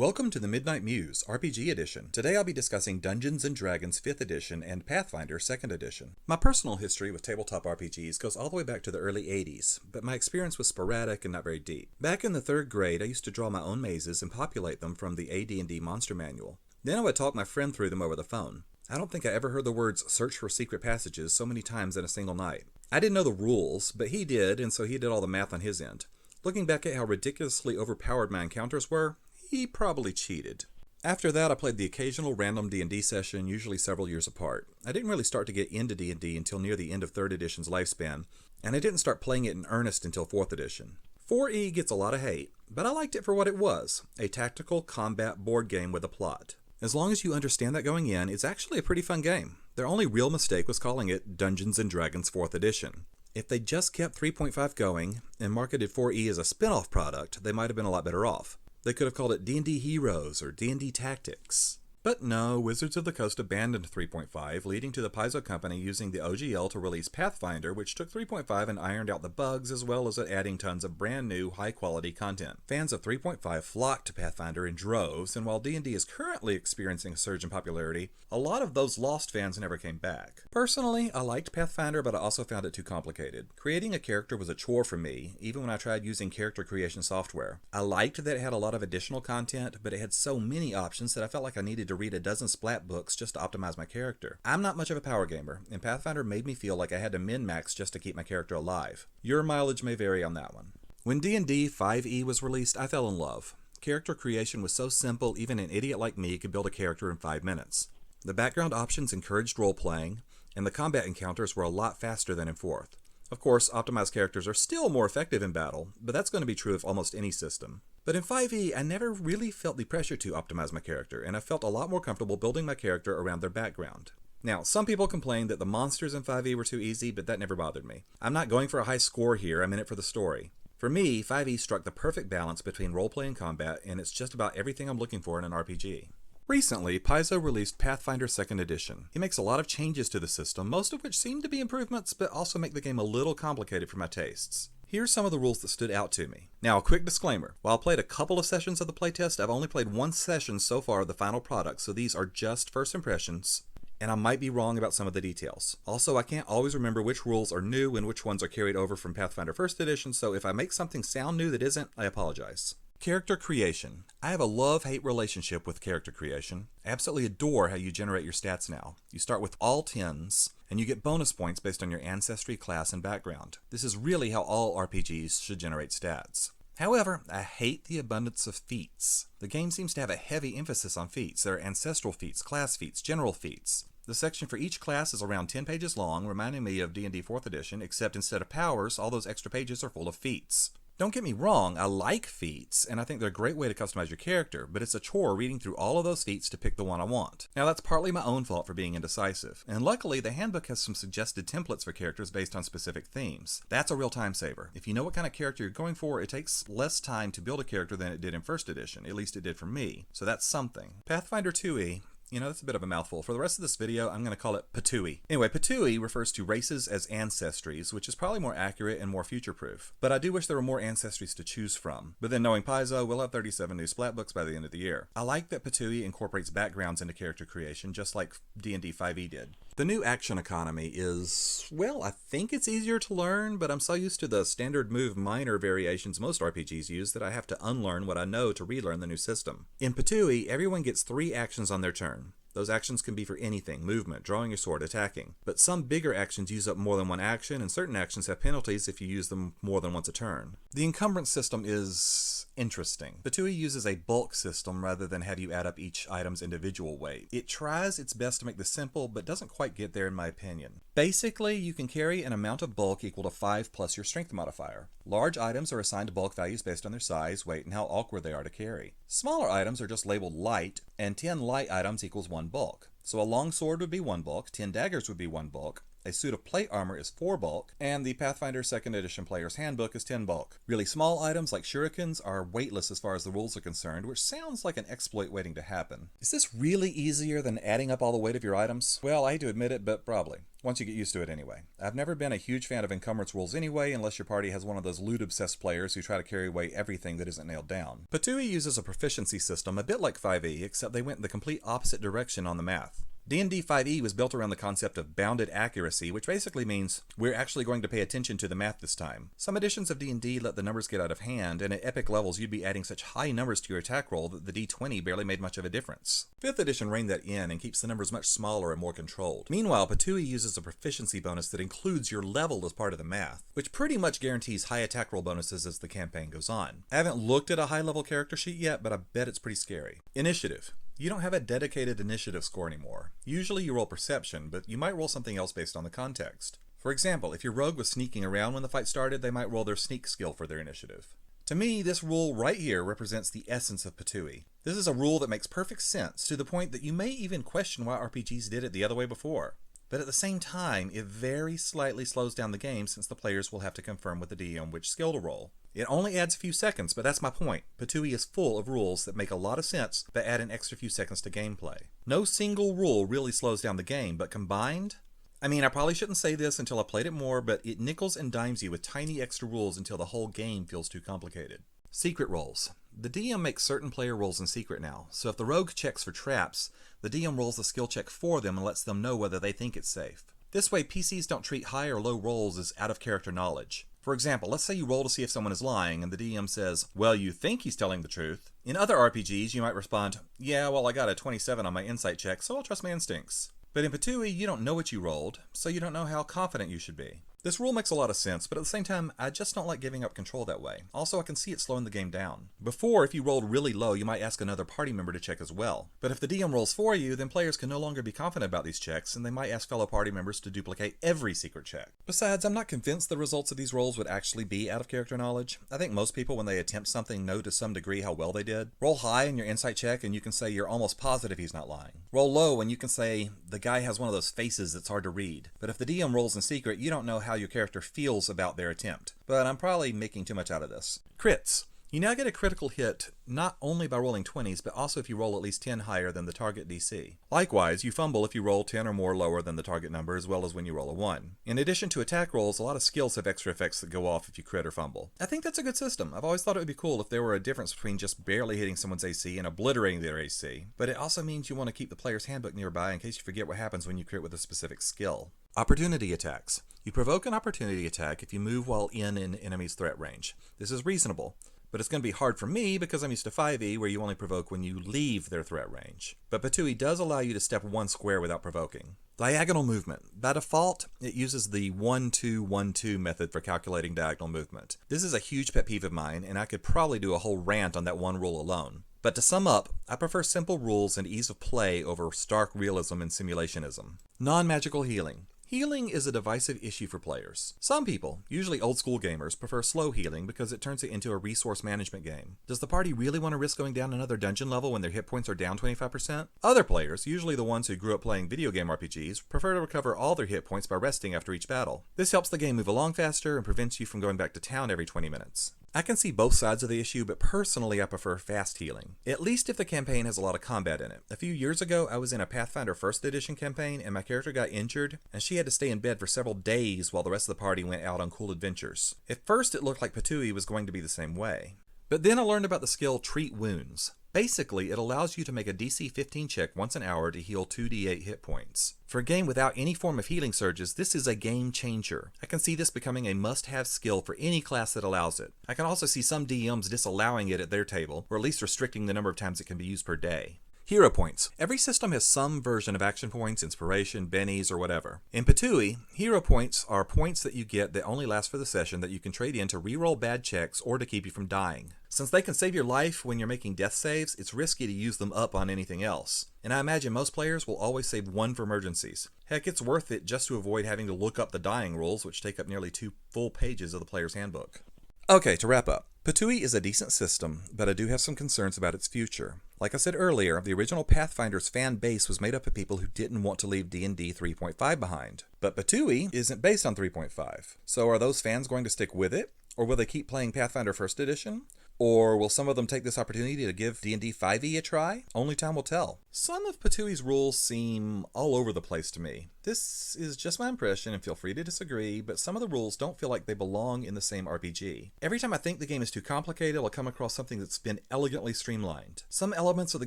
Welcome to the Midnight Mews RPG Edition. Today I'll be discussing Dungeons & Dragons 5th Edition and Pathfinder 2nd Edition. My personal history with tabletop RPGs goes all the way back to the early 80s, but my experience was sporadic and not very deep. Back in the 3rd grade, I used to draw my own mazes and populate them from the AD&D Monster Manual. Then I would talk my friend through them over the phone. I don't think I ever heard the words search for secret passages so many times in a single night. I didn't know the rules, but he did, and so he did all the math on his end. Looking back at how ridiculously overpowered my encounters were, he probably cheated. After that, I played the occasional random D&D session, usually several years apart. I didn't really start to get into D&D until near the end of 3rd edition's lifespan, and I didn't start playing it in earnest until 4th edition. 4E gets a lot of hate, but I liked it for what it was, a tactical combat board game with a plot. As long as you understand that going in, it's actually a pretty fun game. Their only real mistake was calling it Dungeons & Dragons 4th edition. If they just kept 3.5 going and marketed 4E as a spin-off product, they might have been a lot better off. They could have called it D&D Heroes or D&D Tactics. But no, Wizards of the Coast abandoned 3.5, leading to the Paizo company using the OGL to release Pathfinder, which took 3.5 and ironed out the bugs as well as adding tons of brand new, high-quality content. Fans of 3.5 flocked to Pathfinder in droves, and while D&D is currently experiencing a surge in popularity, a lot of those lost fans never came back. Personally, I liked Pathfinder, but I also found it too complicated. Creating a character was a chore for me, even when I tried using character creation software. I liked that it had a lot of additional content, but it had so many options that I felt like I needed to read a dozen splat books just to optimize my character. I'm not much of a power gamer, and Pathfinder made me feel like I had to min-max just to keep my character alive. Your mileage may vary on that one. When D&D 5e was released, I fell in love. Character creation was so simple, even an idiot like me could build a character in 5 minutes. The background options encouraged role-playing, and the combat encounters were a lot faster than in 4th. Of course, optimized characters are still more effective in battle, but that's going to be true of almost any system. But in 5e, I never really felt the pressure to optimize my character, and I felt a lot more comfortable building my character around their background. Now, some people complain that the monsters in 5e were too easy, but that never bothered me. I'm not going for a high score here, I'm in it for the story. For me, 5e struck the perfect balance between roleplay and combat, and it's just about everything I'm looking for in an RPG. Recently, Paizo released Pathfinder 2nd Edition. He makes a lot of changes to the system, most of which seem to be improvements, but also make the game a little complicated for my tastes. Here's some of the rules that stood out to me. Now, a quick disclaimer. While I played a couple of sessions of the playtest, I've only played one session so far of the final product, so these are just first impressions, and I might be wrong about some of the details. Also, I can't always remember which rules are new and which ones are carried over from Pathfinder 1st Edition, so if I make something sound new that isn't, I apologize. Character creation. I have a love-hate relationship with character creation. I absolutely adore how you generate your stats now. You start with all 10s, and you get bonus points based on your ancestry, class, and background. This is really how all RPGs should generate stats. However, I hate the abundance of feats. The game seems to have a heavy emphasis on feats. There are ancestral feats, class feats, general feats. The section for each class is around 10 pages long, reminding me of D&D 4th Edition, except instead of powers, all those extra pages are full of feats. Don't get me wrong, I like feats, and I think they're a great way to customize your character, but it's a chore reading through all of those feats to pick the one I want. Now that's partly my own fault for being indecisive, and luckily the handbook has some suggested templates for characters based on specific themes. That's a real time saver. If you know what kind of character you're going for, it takes less time to build a character than it did in 1st edition, at least it did for me, so that's something. Pathfinder Tewi. That's a bit of a mouthful. For the rest of this video, I'm going to call it Tewi. Anyway, Tewi refers to races as ancestries, which is probably more accurate and more future-proof. But I do wish there were more ancestries to choose from. But then knowing Paizo, we'll have 37 new splat books by the end of the year. I like that Tewi incorporates backgrounds into character creation, just like D&D 5e did. The new action economy is, well, I think it's easier to learn, but I'm so used to the standard move minor variations most RPGs use that I have to unlearn what I know to relearn the new system. In Tewi, everyone gets 3 actions on their turn. Those actions can be for anything: movement, drawing your sword, attacking. But some bigger actions use up more than one action, and certain actions have penalties if you use them more than once a turn. The Encumbrance system is interesting. Tewi uses a bulk system rather than have you add up each item's individual weight. It tries its best to make this simple, but doesn't quite get there in my opinion. Basically, you can carry an amount of bulk equal to 5 plus your strength modifier. Large items are assigned bulk values based on their size, weight, and how awkward they are to carry. Smaller items are just labeled light, and 10 light items equals 1 bulk. So a long sword would be 1 bulk, 10 daggers would be 1 bulk, A suit of plate armor is 4 bulk, and the Pathfinder 2nd Edition Player's Handbook is 10 bulk. Really small items like shurikens are weightless as far as the rules are concerned, which sounds like an exploit waiting to happen. Is this really easier than adding up all the weight of your items? Well, I hate to admit it, but probably. Once you get used to it anyway. I've never been a huge fan of encumbrance rules anyway, unless your party has one of those loot-obsessed players who try to carry away everything that isn't nailed down. Tewi uses a proficiency system a bit like 5e, except they went in the complete opposite direction on the math. D&D 5e was built around the concept of bounded accuracy, which basically means we're actually going to pay attention to the math this time. Some editions of D&D let the numbers get out of hand, and at epic levels you'd be adding such high numbers to your attack roll that the D20 barely made much of a difference. 5th edition reined that in and keeps the numbers much smaller and more controlled. Meanwhile, Tewi uses a proficiency bonus that includes your level as part of the math, which pretty much guarantees high attack roll bonuses as the campaign goes on. I haven't looked at a high-level character sheet yet, but I bet it's pretty scary. Initiative. You don't have a dedicated initiative score anymore. Usually you roll perception, but you might roll something else based on the context. For example, if your rogue was sneaking around when the fight started, they might roll their sneak skill for their initiative. To me, this rule right here represents the essence of Tewi. This is a rule that makes perfect sense, to the point that you may even question why RPGs did it the other way before. But at the same time, it very slightly slows down the game since the players will have to confirm with the DM which skill to roll. It only adds a few seconds, but that's my point. Tewi is full of rules that make a lot of sense, but add an extra few seconds to gameplay. No single rule really slows down the game, but combined? I mean, I probably shouldn't say this until I played it more, but it nickels and dimes you with tiny extra rules until the whole game feels too complicated. Secret rolls. The DM makes certain player rolls in secret now, so if the rogue checks for traps, the DM rolls the skill check for them and lets them know whether they think it's safe. This way, PCs don't treat high or low rolls as out-of-character knowledge. For example, let's say you roll to see if someone is lying, and the DM says, well, you think he's telling the truth. In other RPGs, you might respond, yeah, well, I got a 27 on my insight check, so I'll trust my instincts. But in Tewi, you don't know what you rolled, so you don't know how confident you should be. This rule makes a lot of sense, but at the same time, I just don't like giving up control that way. Also, I can see it slowing the game down. Before, if you rolled really low, you might ask another party member to check as well. But if the DM rolls for you, then players can no longer be confident about these checks, and they might ask fellow party members to duplicate every secret check. Besides, I'm not convinced the results of these rolls would actually be out of character knowledge. I think most people, when they attempt something, know to some degree how well they did. Roll high in your insight check, and you can say you're almost positive he's not lying. Roll low, and you can say the guy has one of those faces that's hard to read. But if the DM rolls in secret, you don't know how your character feels about their attempt. But I'm probably making too much out of this. Crits. You now get a critical hit not only by rolling 20s, but also if you roll at least 10 higher than the target DC. Likewise, you fumble if you roll 10 or more lower than the target number, as well as when you roll a 1. In addition to attack rolls, a lot of skills have extra effects that go off if you crit or fumble. I think that's a good system. I've always thought it would be cool if there were a difference between just barely hitting someone's AC and obliterating their AC. But it also means you want to keep the player's handbook nearby in case you forget what happens when you crit with a specific skill. Opportunity attacks. You provoke an opportunity attack if you move while in an enemy's threat range. This is reasonable, but it's going to be hard for me because I'm used to 5e where you only provoke when you leave their threat range. But Tewi does allow you to step one square without provoking. Diagonal movement. By default, it uses the 1-2-1-2 method for calculating diagonal movement. This is a huge pet peeve of mine, and I could probably do a whole rant on that one rule alone. But to sum up, I prefer simple rules and ease of play over stark realism and simulationism. Non-magical healing. Healing is a divisive issue for players. Some people, usually old school gamers, prefer slow healing because it turns it into a resource management game. Does the party really want to risk going down another dungeon level when their hit points are down 25%? Other players, usually the ones who grew up playing video game RPGs, prefer to recover all their hit points by resting after each battle. This helps the game move along faster and prevents you from going back to town every 20 minutes. I can see both sides of the issue, but personally I prefer fast healing. At least if the campaign has a lot of combat in it. A few years ago, I was in a Pathfinder 1st Edition campaign, and my character got injured, and she had to stay in bed for several days while the rest of the party went out on cool adventures. At first, it looked like Tewi was going to be the same way. But then I learned about the skill Treat Wounds. Basically, it allows you to make a DC 15 check once an hour to heal 2d8 hit points. For a game without any form of healing surges, this is a game changer. I can see this becoming a must-have skill for any class that allows it. I can also see some DMs disallowing it at their table, or at least restricting the number of times it can be used per day. Hero points. Every system has some version of action points, inspiration, bennies, or whatever. In Tewi, hero points are points that you get that only last for the session that you can trade in to reroll bad checks or to keep you from dying. Since they can save your life when you're making death saves, it's risky to use them up on anything else. And I imagine most players will always save one for emergencies. Heck, it's worth it just to avoid having to look up the dying rules, which take up nearly 2 full pages of the player's handbook. Okay, to wrap up. Tewi is a decent system, but I do have some concerns about its future. Like I said earlier, the original Pathfinder's fan base was made up of people who didn't want to leave D&D 3.5 behind. But Tewi isn't based on 3.5. So are those fans going to stick with it? Or will they keep playing Pathfinder 1st Edition? Or will some of them take this opportunity to give D&D 5e a try? Only time will tell. Some of Tewi's rules seem all over the place to me. This is just my impression, and feel free to disagree, but some of the rules don't feel like they belong in the same RPG. Every time I think the game is too complicated, I'll come across something that's been elegantly streamlined. Some elements of the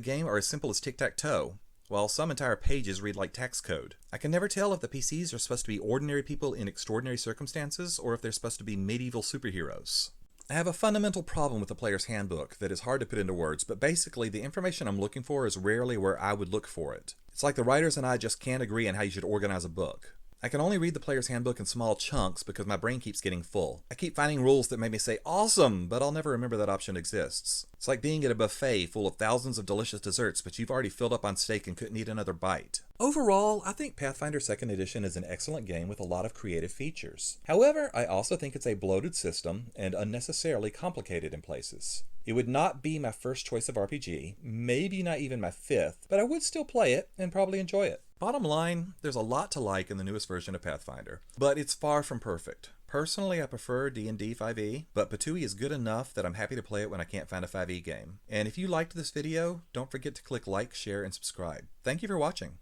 game are as simple as tic-tac-toe, while some entire pages read like tax code. I can never tell if the PCs are supposed to be ordinary people in extraordinary circumstances, or if they're supposed to be medieval superheroes. I have a fundamental problem with the player's handbook that is hard to put into words, but basically the information I'm looking for is rarely where I would look for it. It's like the writers and I just can't agree on how you should organize a book. I can only read the player's handbook in small chunks because my brain keeps getting full. I keep finding rules that make me say, awesome, but I'll never remember that option exists. It's like being at a buffet full of thousands of delicious desserts, but you've already filled up on steak and couldn't eat another bite. Overall, I think Pathfinder 2nd Edition is an excellent game with a lot of creative features. However, I also think it's a bloated system and unnecessarily complicated in places. It would not be my first choice of RPG, maybe not even my fifth, but I would still play it and probably enjoy it. Bottom line, there's a lot to like in the newest version of Pathfinder, but it's far from perfect. Personally, I prefer D&D 5e, but Tewi is good enough that I'm happy to play it when I can't find a 5e game. And if you liked this video, don't forget to click like, share, and subscribe. Thank you for watching.